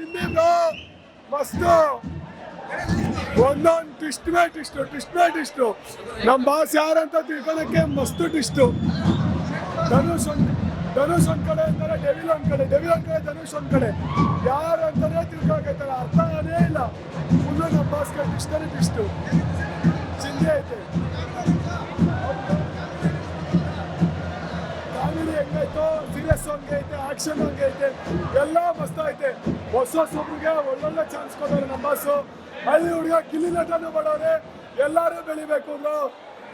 ಚಿಂದಿ ಬ್ರೋ ಮಸ್ತ್ ಒಂದೊಂದು ಟ್ವಿಸ್ಟ್ ನಮ್ಮ ಬಾಸ್ ಯಾರಂತ ತಿಳ್ಕೊಳಕ್ಕೆ ಮಸ್ತ್ ಟ್ವಿಸ್ಟು. ಧನುಷ್ ಒಂದ್ ಕಡೆ ಅಂತಾರೆ, ಡೆವಿಲ್ ಒಂದ್ ಕಡೆ ಧನುಷ್ ಒಂದ್ ಕಡೆ, ಯಾರು ಅಂತಾನೆ ತಿಳ್ಕೊಳಕೈತಾರೆ, ಅರ್ಥನೇ ಇಲ್ಲ. ಫುಲ್ಲು ನಮ್ಮ ಬಾಸ್ಗೆ ಟ್ವಿಸ್ಟು ಚಿಂದಿ ಐತೆ. ಕಾಮಿಡಿ ಹೆಂಗೈತೋ, ಸೀರಿಯಸ್ ಹಂಗೈತೆ, ಆಕ್ಷನ್ ಹಂಗೈತೆ, ಎಲ್ಲ ಮಸ್ತ್ ಐತೆ. ಹೊಸೊಬ್ರಿಗೆ ಒಳ್ಳೊಳ್ಳೆ ಚಾನ್ಸ್ ಕೊಡೋರು ನಮ್ಮ ಬಾಸು. ಹಳ್ಳಿ ಹುಡುಗ ಗಿಲ್ಲಿ ನಟನು ಮಾಡೋರೆ, ಎಲ್ಲರೂ ಬೆಳಿಬೇಕು ಬ್ರೋ.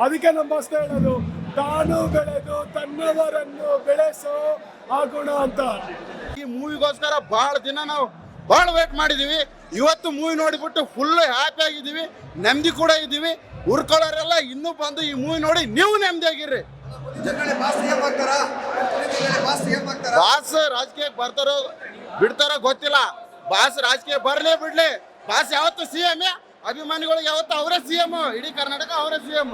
ಅದಕ್ಕೆ ನಮ್ಮ ಬಾಸ್ ಹೇಳೋದು, ತಾನು ಬೆಳೆದು ತನ್ನವರನ್ನು ಬೆಳೆಸೋ ಆ ಗುಣ ಅಂತ. ಈ ಮೂವಿಗೋಸ್ಕರ ಬಹಳ ದಿನ ನಾವು ಬಹಳ ವೇಟ್ ಮಾಡಿದೀವಿ. ಇವತ್ತು ಮೂವಿ ನೋಡಿಬಿಟ್ಟು ಫುಲ್ ಹ್ಯಾಪಿ ಆಗಿದ್ದೀವಿ, ನೆಮ್ಮದಿ ಕೂಡ ಇದ್ದೀವಿ. ಉರ್ಕೊಳ್ಳೋರೆಲ್ಲ ಇನ್ನೂ ಬಂದು ಈ ಮೂವಿ ನೋಡಿ ನೀವು ನೆಮ್ಮದಿಯಾಗಿರ್ರಿ. ಬಾಸ್ ರಾಜಕೀಯಕ್ಕೆ ಬರ್ತಾರೋ ಬಿಡ್ತಾರೋ ಗೊತ್ತಿಲ್ಲ. ಬಾಸ್ ರಾಜಕೀಯ ಬರ್ಲೇ ಬಿಡ್ಲಿ. ಬಾಸ್ ಯಾವತ್ತು CM, ಅಭಿಮಾನಿಗಳಿಗೆ ಯಾವತ್ತು ಅವರೇ CM, ಇಡೀ ಕರ್ನಾಟಕ ಅವರೇ CM.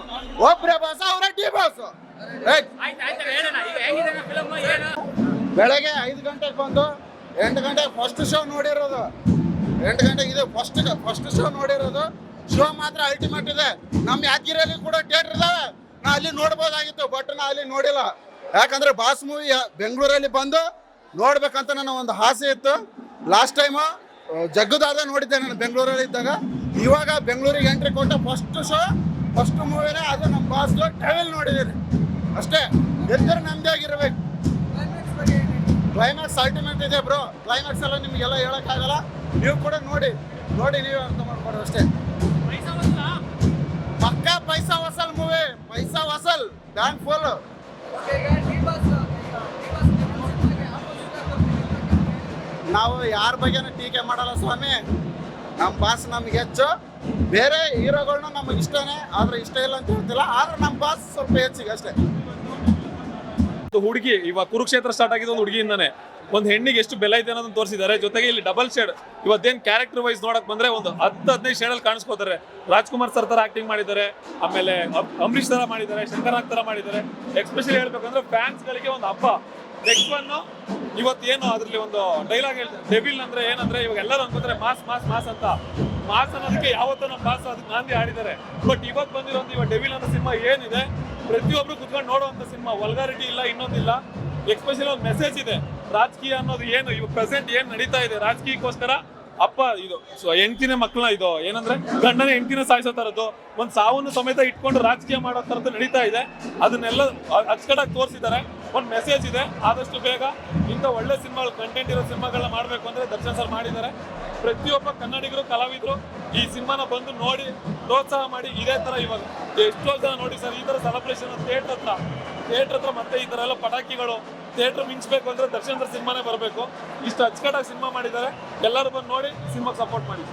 ಒಬ್ರೇ ಬಾಸ್, ಅವರೇ ಡಿ ಬಾಸ್. ಬೆಳಗ್ಗೆ 5 ಗಂಟೆಗೆ ಬಂದು 8 ಗಂಟೆಗೆ ಫಸ್ಟ್ ಶೋ ನೋಡಿರೋದು. 8 ಗಂಟೆಗೆ ಇದೆ ಫಸ್ಟ್ ಶೋ ನೋಡಿರೋದು. ಶೋ ಮಾತ್ರ ಅಲ್ಟಿಮೇಟ್ ಇದೆ. ನಮ್ಮ ಯಾದಗಿರಿಯಲ್ಲಿ ಕೂಡ ಥಿಯೇಟರ್ ಇದಾವೆ, ನಾ ಅಲ್ಲಿ ನೋಡ್ಬೋದಾಗಿತ್ತು, ಬಟ್ ನಾ ಅಲ್ಲಿ ನೋಡಿಲ್ಲ. ಯಾಕಂದ್ರೆ ಬಾಸ್ ಮೂವಿ ಬೆಂಗಳೂರಲ್ಲಿ ಬಂದು ನೋಡ್ಬೇಕಂತ ನನ್ನ ಒಂದು ಆಸೆ ಇತ್ತು. ಲಾಸ್ಟ್ ಟೈಮ್ ಜಗ್ಗುದಾದ ನೋಡಿದ್ದೆ ನಾನು ಬೆಂಗಳೂರಲ್ಲಿ ಇದ್ದಾಗ. ಇವಾಗ ಬೆಂಗಳೂರಿಗೆ ಎಂಟ್ರಿ ಕೊಟ್ಟ ಫಸ್ಟ್ ಮೂವಿನೇ ಅದು ನಮ್ಮ ಬಾಸ್ದು ಡೆವಿಲ್ ನೋಡಿದ್ದೀನಿ ಅಷ್ಟೇ. ಎಲ್ಲರೂ ನೆಮ್ಮದಿಯಾಗಿರ್ಬೇಕು. ಕ್ಲೈಮ್ಯಾಕ್ಸ್ ಅಲ್ಟಿಮೇಟ್ ಇದೆ ಬ್ರೋ. ಕ್ಲೈಮ್ಯಾಕ್ಸ್ ಎಲ್ಲ ನಿಮಗೆಲ್ಲ ಹೇಳೋಕ್ಕಾಗಲ್ಲ, ನೀವು ಕೂಡ ನೋಡಿ ನೀವೇ ಅರ್ಥ ಮಾಡ್ಕೊಡ್ರಿ ಅಷ್ಟೇ. ಪಕ್ಕಾ ಪೈಸಾ ವಸಲ್ ಮೂವಿ, ಪೈಸಾ ವಸಲ್ ಬ್ಯಾಂಕ್ ಫುಲ್. ನಾವು ಯಾರ ಬಗ್ಗೆನೂ ಟೀಕೆ ಮಾಡಲ್ಲ ಸ್ವಾಮಿ. ನಮ್ಮ ಬಾಸ್ ನಮ್ಗೆ ಹೆಚ್ಚು. ಬೇರೆ ಹೀರೋಗಳನ್ನ ನಮಗೆ ಇಷ್ಟನೇ, ಆದ್ರೆ ಇಷ್ಟ ಇಲ್ಲ ಅಂತ ಹೇಳ್ತಿಲ್ಲ, ಆದ್ರೆ ನಮ್ಮ ಬಾಸ್ ಸ್ವಲ್ಪ ಹೆಚ್ಚಿಗೆ ಅಷ್ಟೇ. ಹುಡುಗಿ ಇವಾಗ ಕುರುಕ್ಷೇತ್ರ ಸ್ಟಾರ್ಟ್ ಆಗಿದ್ದು ಒಂದು ಹುಡುಗಿಯಿಂದಾನೆ ಒಂದು ಹೆಣ್ಣಿಗೆ ಎಷ್ಟು ಬೆಲೆ ಇದೆ ಅನ್ನೋದನ್ನ ತೋರಿಸಿದ್ದಾರೆ. ಜೊತೆಗೆ ಇಲ್ಲಿ ಡಬಲ್ ಶೇಡ್ ಇವತ್ತೇನು ಕ್ಯಾರೆಕ್ಟರ್ ವೈಸ್ ನೋಡಕ್ ಬಂದ್ರೆ ಒಂದು 10-15 ಶೇಡಲ್ಲಿ ಕಾಣಿಸ್ಕೋತಾರೆ. ರಾಜ್ಕುಮಾರ್ ಸರ್ ತರ ಆಕ್ಟಿಂಗ್ ಮಾಡಿದ್ದಾರೆ, ಆಮೇಲೆ ಅಂಬರೀಶ್ ತರ ಮಾಡಿದ್ದಾರೆ, ಶಂಕರ್ನಾಗ್ ತರ ಮಾಡಿದ್ದಾರೆ. ಎಕ್ಸ್ಪೆಷಲಿ ಹೇಳ್ಬೇಕಂದ್ರೆ ಫ್ಯಾನ್ಸ್ ಗಳಿಗೆ ಒಂದು ಹಬ್ಬ. ನೆಕ್ಸ್ಟ್ ಒನ್ ಇವತ್ತೇನು ಅದ್ರಲ್ಲಿ ಒಂದು ಡೈಲಾಗ್ ಹೇಳ್ತಾರೆ, ಡೆವಿಲ್ ಅಂದ್ರೆ ಏನಂದ್ರೆ ಇವಾಗ ಎಲ್ಲರೂ ಅನ್ಕೋತಾರೆ ಮಾಸ್ ಮಾಸ್ ಮಾಸ್ ಅಂತ. ಮಾಸ್ ಅನ್ನೋದಕ್ಕೆ ಯಾವತ್ತೂ ನಮ್ಮ ಬಾಸ್ ಅದಕ್ಕೆ ನಾಂದಿ ಆಡಿದ್ದಾರೆ. ಬಟ್ ಇವತ್ತು ಬಂದಿರೋದು ಇವಾಗ ಡೆವಿಲ್ ಅನ್ನೋ ಸಿನಿಮಾ ಏನಿದೆ, ಪ್ರತಿಯೊಬ್ರು ಕುತ್ಕೊಂಡು ನೋಡುವಂತ ಸಿನಿಮಾ. ವಲ್ಗಾರಿಟಿ ಇಲ್ಲ, ಇನ್ನೊಂದಿಲ್ಲ. ಎಕ್ಸ್ಪೆಷಲಿ ಒಂದು ಮೆಸೇಜ್ ಇದೆ. ರಾಜಕೀಯ ಅನ್ನೋದು ಏನು ಇವಾಗ ಪ್ರೆಸೆಂಟ್ ಏನ್ ನಡೀತಾ ಇದೆ, ರಾಜಕೀಯಕ್ಕೋಸ್ಕರ ಅಪ್ಪ ಇದು ಹೆಂಡತಿನ ಮಕ್ಕಳನ್ನ ಇದು ಏನಂದ್ರೆ ಗಂಡನ ಹೆಂಡತಿನ ಸಾಯಿಸೋ ತರದ್ದು, ಒಂದು ಸಾವನ್ನು ಸಮೇತ ಇಟ್ಕೊಂಡು ರಾಜಕೀಯ ಮಾಡೋ ತರದ್ದು ನಡೀತಾ ಇದೆ. ಅದನ್ನೆಲ್ಲ ಅಚ್ಚುಕಟ್ಟಾಗಿ ತೋರಿಸಿದ್ದಾರೆ. ಒಂದು ಮೆಸೇಜ್ ಇದೆ. ಆದಷ್ಟು ಬೇಗ ಇಂಥ ಒಳ್ಳೆ ಸಿನಿಮಾಗಳು, ಕಂಟೆಂಟ್ ಇರೋ ಸಿನಿಮಾಗಳನ್ನ ಮಾಡಬೇಕು ಅಂದ್ರೆ ದರ್ಶನ್ ಸರ್ ಮಾಡಿದ್ದಾರೆ. ಪ್ರತಿಯೊಬ್ಬ ಕನ್ನಡಿಗರು, ಕಲಾವಿದರು ಈ ಸಿನಿಮಾನ ಬಂದು ನೋಡಿ ಪ್ರೋತ್ಸಾಹ ಮಾಡಿ. ಇದೇ ತರ ಇವಾಗ ಎಷ್ಟೋ ಜನ ನೋಡಿ ಸರ್, ಈ ತರ ಸೆಲೆಬ್ರೇಷನ್ ಥಿಯೇಟರ್ ಹತ್ರ ಮತ್ತೆ ಈ ತರ ಎಲ್ಲ ಪಟಾಕಿಗಳು ಥಿಯೇಟರ್ ಮಿಂಚಬೇಕು ಅಂದ್ರೆ ದರ್ಶನ್ ಸರ್ ಸಿನಿಮಾನೇ ಬರಬೇಕು. ಇಷ್ಟು ಅಚ್ಚುಕಟ್ಟಾಗಿ ಸಿನಿಮಾ ಮಾಡಿದ್ದಾರೆ. ಎಲ್ಲರೂ ಬಂದು ನೋಡಿ ಸಿನಿಮಾಗೆ ಸಪೋರ್ಟ್ ಮಾಡಿ.